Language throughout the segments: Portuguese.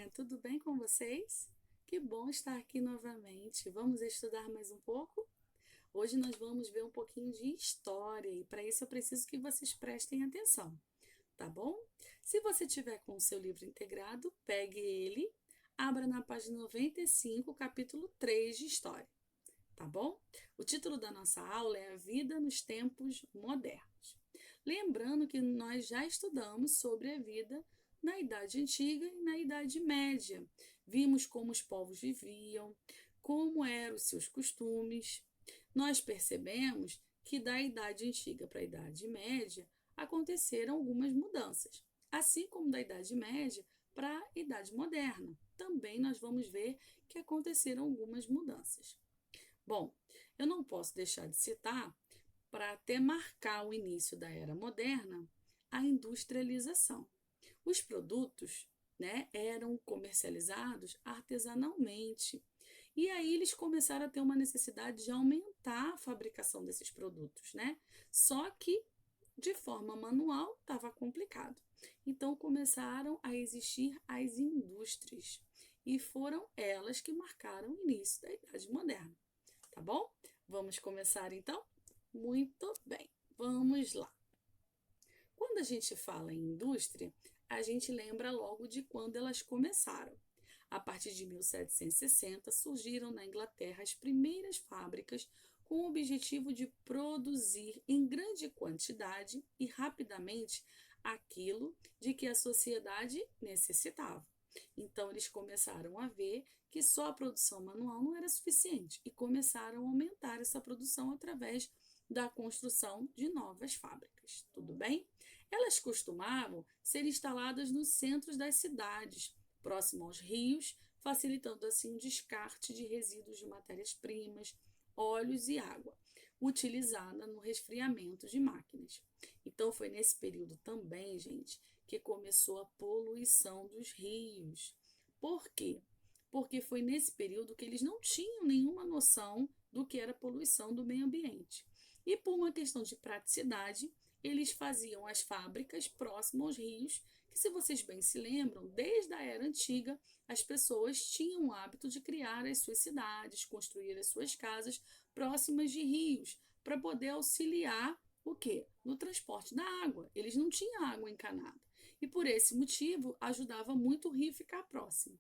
galerinha, tudo bem com vocês? Que bom estar aqui novamente. Vamos estudar mais um pouco? Hoje nós vamos ver um pouquinho de história e para isso eu preciso que vocês prestem atenção, tá bom? Se você tiver com o seu livro integrado, pegue ele, abra na página 95, capítulo 3 de História, tá bom? O título da nossa aula é A Vida nos Tempos Modernos. Lembrando que nós já estudamos sobre a vida na Idade Antiga e na Idade Média. Vimos como os povos viviam, como eram os seus costumes. Nós percebemos que da Idade Antiga para a Idade Média aconteceram algumas mudanças, assim como da Idade Média para a Idade Moderna. Também nós vamos ver que aconteceram algumas mudanças. Bom, eu não posso deixar de citar, para até marcar o início da era moderna, a industrialização. Os produtos, né, eram comercializados artesanalmente. E aí eles começaram a ter uma necessidade de aumentar a fabricação desses produtos, né? Só que de forma manual estava complicado. Então começaram a existir as indústrias e foram elas que marcaram o início da Idade Moderna, tá bom? Vamos começar então? Muito bem, vamos lá. Quando a gente fala em indústria, a gente lembra logo de quando elas começaram. A partir de 1760, surgiram na Inglaterra as primeiras fábricas com o objetivo de produzir em grande quantidade e rapidamente aquilo de que a sociedade necessitava. Então, eles começaram a ver que só a produção manual não era suficiente e começaram a aumentar essa produção através da construção de novas fábricas. Tudo bem? Elas costumavam ser instaladas nos centros das cidades, próximo aos rios, facilitando assim o descarte de resíduos de matérias-primas, óleos e água, utilizada no resfriamento de máquinas. Então foi nesse período também, gente, que começou a poluição dos rios. Por quê? Porque foi nesse período que eles não tinham nenhuma noção do que era poluição do meio ambiente. E por uma questão de praticidade, eles faziam as fábricas próximo aos rios, que se vocês bem se lembram, desde a era antiga, as pessoas tinham o hábito de criar as suas cidades, construir as suas casas próximas de rios, para poder auxiliar o quê? No transporte da água. Eles não tinham água encanada. E por esse motivo, ajudava muito o rio ficar próximo.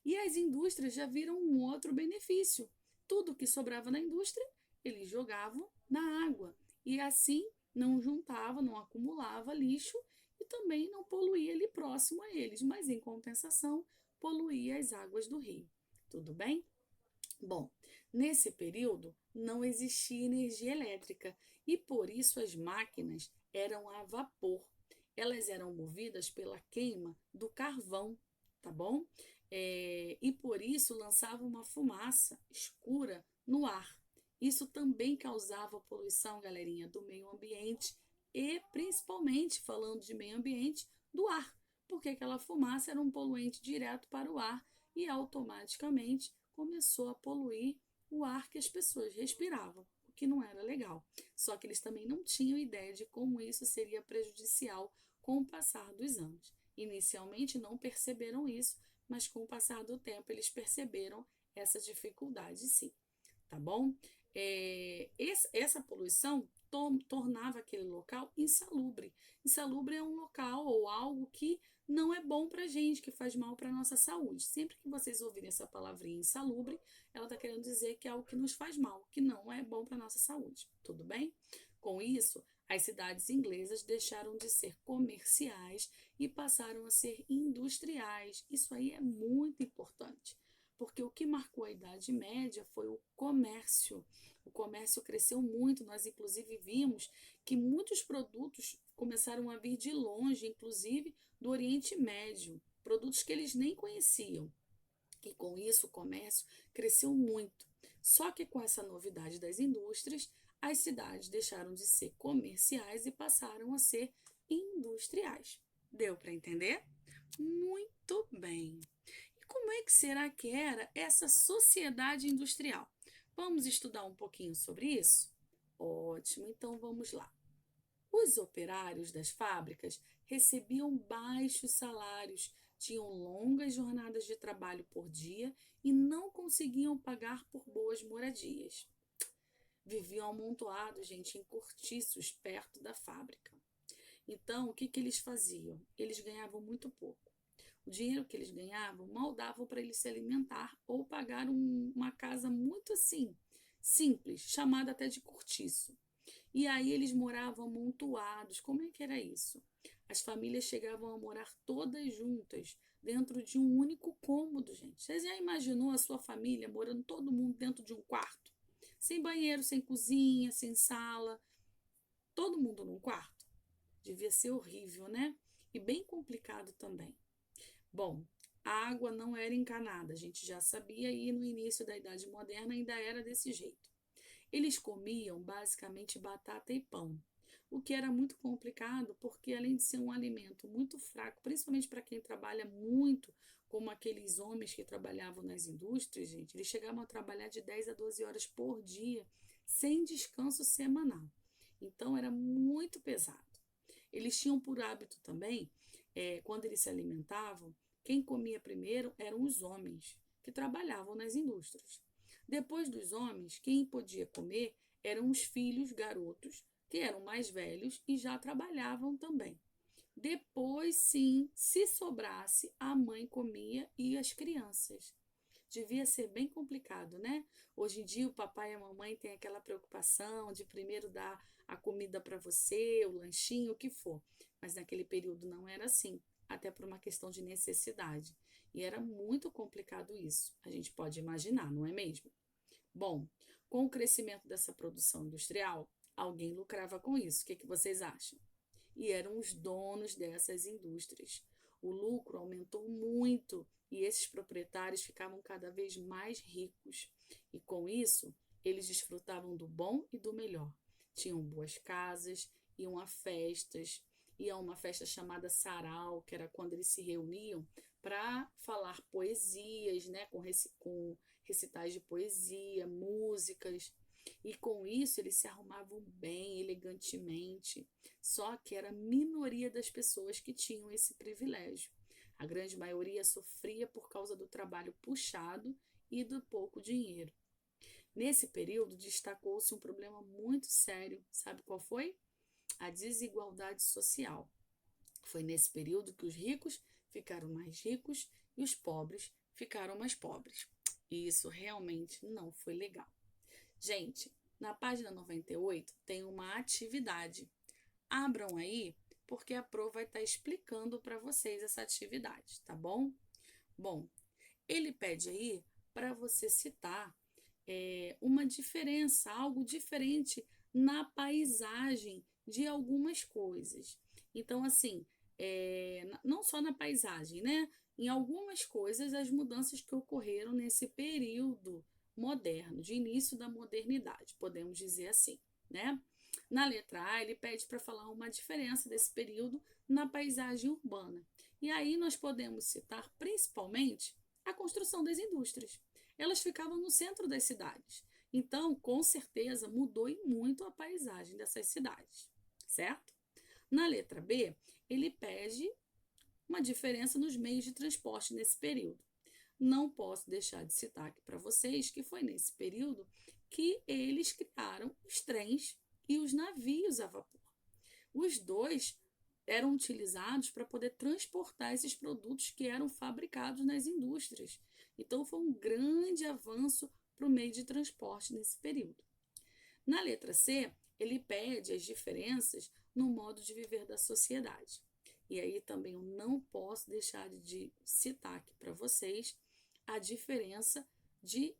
E as indústrias já viram um outro benefício. Tudo que sobrava na indústria, eles jogavam na água. E assim não juntava, não acumulava lixo e também não poluía ali próximo a eles, mas em compensação poluía as águas do rio. Tudo bem? Bom, nesse período não existia energia elétrica e por isso as máquinas eram a vapor. Elas eram movidas pela queima do carvão, tá bom? E por isso lançavam uma fumaça escura no ar. Isso também causava poluição, galerinha, do meio ambiente e principalmente, falando de meio ambiente, do ar, porque aquela fumaça era um poluente direto para o ar e automaticamente começou a poluir o ar que as pessoas respiravam, o que não era legal. Só que eles também não tinham ideia de como isso seria prejudicial com o passar dos anos. Inicialmente não perceberam isso, mas com o passar do tempo eles perceberam essa dificuldade, sim, tá bom? Essa poluição tornava aquele local insalubre. Insalubre é um local ou algo que não é bom para a gente, que faz mal para a nossa saúde. Sempre que vocês ouvirem essa palavrinha insalubre, ela está querendo dizer que é algo que nos faz mal, que não é bom para a nossa saúde. Tudo bem? Com isso, as cidades inglesas deixaram de ser comerciais e passaram a ser industriais. Isso aí é muito importante, porque o que marcou a Idade Média foi o comércio. O comércio cresceu muito, nós inclusive vimos que muitos produtos começaram a vir de longe, inclusive do Oriente Médio, produtos que eles nem conheciam. E com isso o comércio cresceu muito. Só que com essa novidade das indústrias, as cidades deixaram de ser comerciais e passaram a ser industriais. Deu para entender? Muito bem. E como é que será que era essa sociedade industrial? Vamos estudar um pouquinho sobre isso? Ótimo, então vamos lá. Os operários das fábricas recebiam baixos salários, tinham longas jornadas de trabalho por dia e não conseguiam pagar por boas moradias. Viviam amontoados, gente, em cortiços perto da fábrica. Então, o que eles faziam? Eles ganhavam muito pouco. O dinheiro que eles ganhavam mal dava para eles se alimentar ou pagar uma casa muito assim, simples, chamada até de cortiço. E aí eles moravam amontoados. Como é que era isso? As famílias chegavam a morar todas juntas, dentro de um único cômodo, gente. Você já imaginou a sua família morando todo mundo dentro de um quarto? Sem banheiro, sem cozinha, sem sala, todo mundo num quarto? Devia ser horrível, né? E bem complicado também. Bom, a água não era encanada, a gente já sabia, e no início da Idade Moderna ainda era desse jeito. Eles comiam basicamente batata e pão, o que era muito complicado porque, além de ser um alimento muito fraco, principalmente para quem trabalha muito, como aqueles homens que trabalhavam nas indústrias, gente, eles chegavam a trabalhar de 10 a 12 horas por dia, sem descanso semanal. Então era muito pesado. Eles tinham por hábito também, quando eles se alimentavam, quem comia primeiro eram os homens que trabalhavam nas indústrias. Depois dos homens, quem podia comer eram os filhos garotos, que eram mais velhos e já trabalhavam também. Depois, sim, se sobrasse, a mãe comia e as crianças. Devia ser bem complicado, né? Hoje em dia, o papai e a mamãe têm aquela preocupação de primeiro dar a comida para você, o lanchinho, o que for. Mas naquele período não era assim, até por uma questão de necessidade. E era muito complicado isso. A gente pode imaginar, não é mesmo? Bom, com o crescimento dessa produção industrial, alguém lucrava com isso. O que vocês acham? E eram os donos dessas indústrias. O lucro aumentou muito e esses proprietários ficavam cada vez mais ricos. E com isso, eles desfrutavam do bom e do melhor. Tinham boas casas, iam a festas, iam a uma festa chamada sarau, que era quando eles se reuniam para falar poesias, né, com recitais de poesia, músicas. E com isso eles se arrumavam bem, elegantemente. Só que era a minoria das pessoas que tinham esse privilégio. A grande maioria sofria por causa do trabalho puxado e do pouco dinheiro. Nesse período, destacou-se um problema muito sério. Sabe qual foi? A desigualdade social. Foi nesse período que os ricos ficaram mais ricos e os pobres ficaram mais pobres. E isso realmente não foi legal. Gente, na página 98 tem uma atividade. Abram aí, porque a Pro vai estar explicando para vocês essa atividade, tá bom? Bom, ele pede aí para você citar uma diferença, algo diferente na paisagem de algumas coisas. Então, assim, não só na paisagem, né? Em algumas coisas, as mudanças que ocorreram nesse período moderno, de início da modernidade, podemos dizer assim, né? Na letra A, ele pede para falar uma diferença desse período na paisagem urbana. E aí nós podemos citar principalmente a construção das indústrias. Elas ficavam no centro das cidades. Então, com certeza, mudou e muito a paisagem dessas cidades, certo? Na letra B, ele pede uma diferença nos meios de transporte nesse período. Não posso deixar de citar aqui para vocês que foi nesse período que eles criaram os trens e os navios a vapor. Os dois eram utilizados para poder transportar esses produtos que eram fabricados nas indústrias. Então, foi um grande avanço para o meio de transporte nesse período. Na letra C, ele pede as diferenças no modo de viver da sociedade. E aí também eu não posso deixar de citar aqui para vocês a diferença de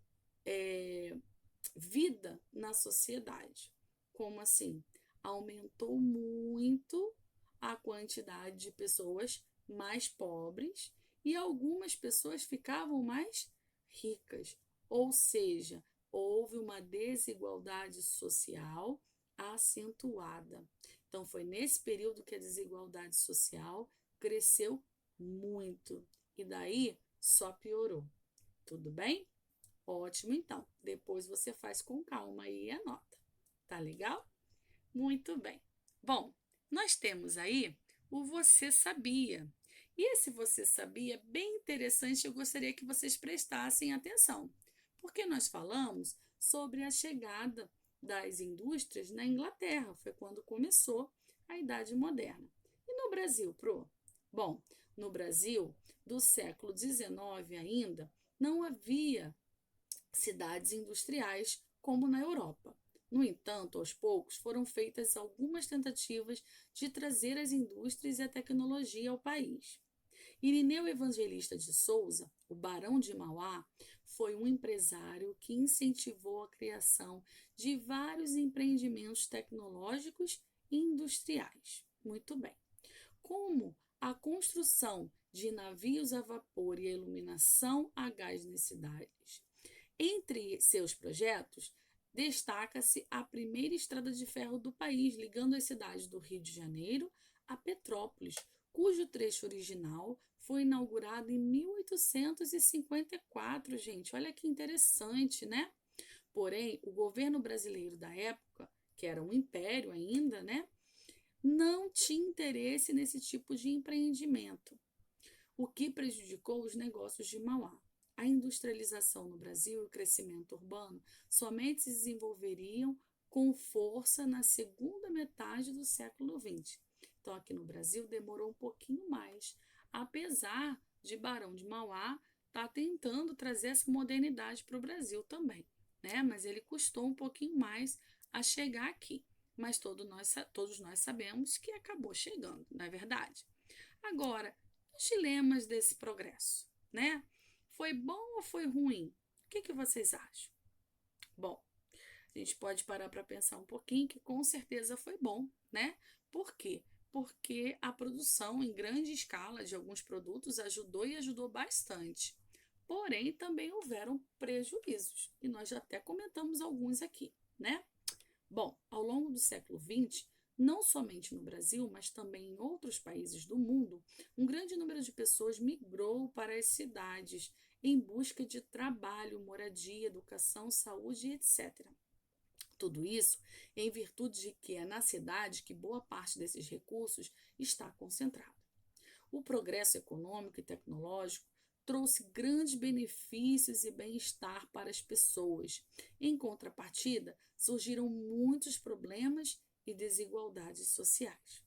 vida na sociedade. Como assim? Aumentou muito a quantidade de pessoas mais pobres e algumas pessoas ficavam mais ricas. Ou seja, houve uma desigualdade social acentuada. Então, foi nesse período que a desigualdade social cresceu muito. E daí só piorou. Tudo bem? Ótimo, então. Depois você faz com calma aí e anota. Tá legal? Muito bem. Bom, nós temos aí o Você Sabia, E esse você sabia é bem interessante, eu gostaria que vocês prestassem atenção, porque nós falamos sobre a chegada das indústrias na Inglaterra, foi quando começou a Idade Moderna. E no Brasil, Pro? Bom, no Brasil, do século XIX ainda, não havia cidades industriais como na Europa. No entanto, aos poucos foram feitas algumas tentativas de trazer as indústrias e a tecnologia ao país. Irineu Evangelista de Souza, o Barão de Mauá, foi um empresário que incentivou a criação de vários empreendimentos tecnológicos e industriais. Muito bem. Como a construção de navios a vapor e a iluminação a gás nas cidades. Entre seus projetos, destaca-se a primeira estrada de ferro do país, ligando as cidades do Rio de Janeiro a Petrópolis, cujo trecho original foi inaugurado em 1854, gente. Olha que interessante, né? Porém, o governo brasileiro da época, que era um império ainda, né, não tinha interesse nesse tipo de empreendimento, o que prejudicou os negócios de Mauá. A industrialização no Brasil e o crescimento urbano somente se desenvolveriam com força na segunda metade do século XX. Então, aqui no Brasil, demorou um pouquinho mais, apesar de Barão de Mauá estar tentando trazer essa modernidade para o Brasil também, né? Mas ele custou um pouquinho mais a chegar aqui. Mas todos nós sabemos que acabou chegando, não é verdade? Agora, os dilemas desse progresso, né? Foi bom ou foi ruim? O que vocês acham? Bom, a gente pode parar para pensar um pouquinho que com certeza foi bom, né? Por quê? Porque a produção em grande escala de alguns produtos ajudou e ajudou bastante. Porém, também houveram prejuízos, e nós já até comentamos alguns aqui, né? Bom, ao longo do século XX, não somente no Brasil, mas também em outros países do mundo, um grande número de pessoas migrou para as cidades em busca de trabalho, moradia, educação, saúde, etc. Tudo isso em virtude de que é na cidade que boa parte desses recursos está concentrada. O progresso econômico e tecnológico trouxe grandes benefícios e bem-estar para as pessoas. Em contrapartida, surgiram muitos problemas e desigualdades sociais.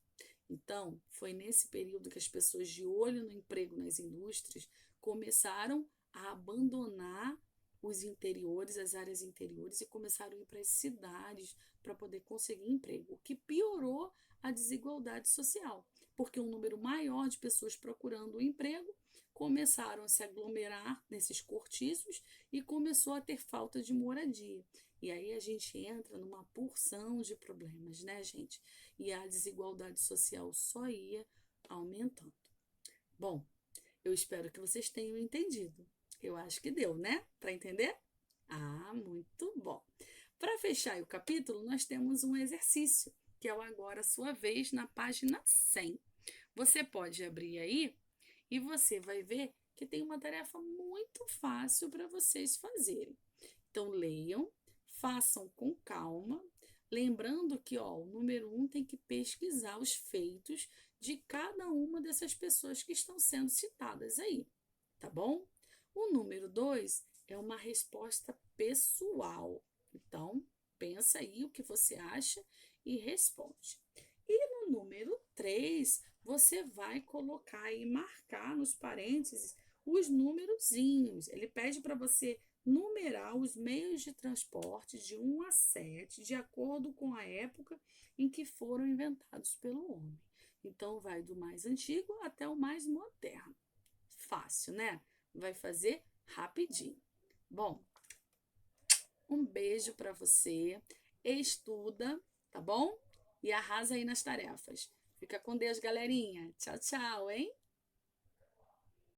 Então, foi nesse período que as pessoas de olho no emprego nas indústrias começaram a abandonar os interiores, as áreas interiores, e começaram a ir para as cidades para poder conseguir emprego, o que piorou a desigualdade social, porque um número maior de pessoas procurando um emprego começaram a se aglomerar nesses cortiços e começou a ter falta de moradia. E aí a gente entra numa porção de problemas, né, gente? E a desigualdade social só ia aumentando. Bom, eu espero que vocês tenham entendido. Eu acho que deu, né? Para entender? Ah, muito bom. Para fechar o capítulo, nós temos um exercício, que é o Agora Sua Vez, na página 100. Você pode abrir aí e você vai ver que tem uma tarefa muito fácil para vocês fazerem. Então, leiam, façam com calma, lembrando que o número 1 tem que pesquisar os feitos de cada uma dessas pessoas que estão sendo citadas aí, tá bom? O número 2 é uma resposta pessoal. Então, pensa aí o que você acha e responde. E no número 3, você vai colocar e marcar nos parênteses os numerozinhos. Ele pede para você numerar os meios de transporte de 1 a 7, de acordo com a época em que foram inventados pelo homem. Então, vai do mais antigo até o mais moderno. Fácil, né? Vai fazer rapidinho. Bom, um beijo para você. Estuda, tá bom? E arrasa aí nas tarefas. Fica com Deus, galerinha. Tchau, tchau, hein?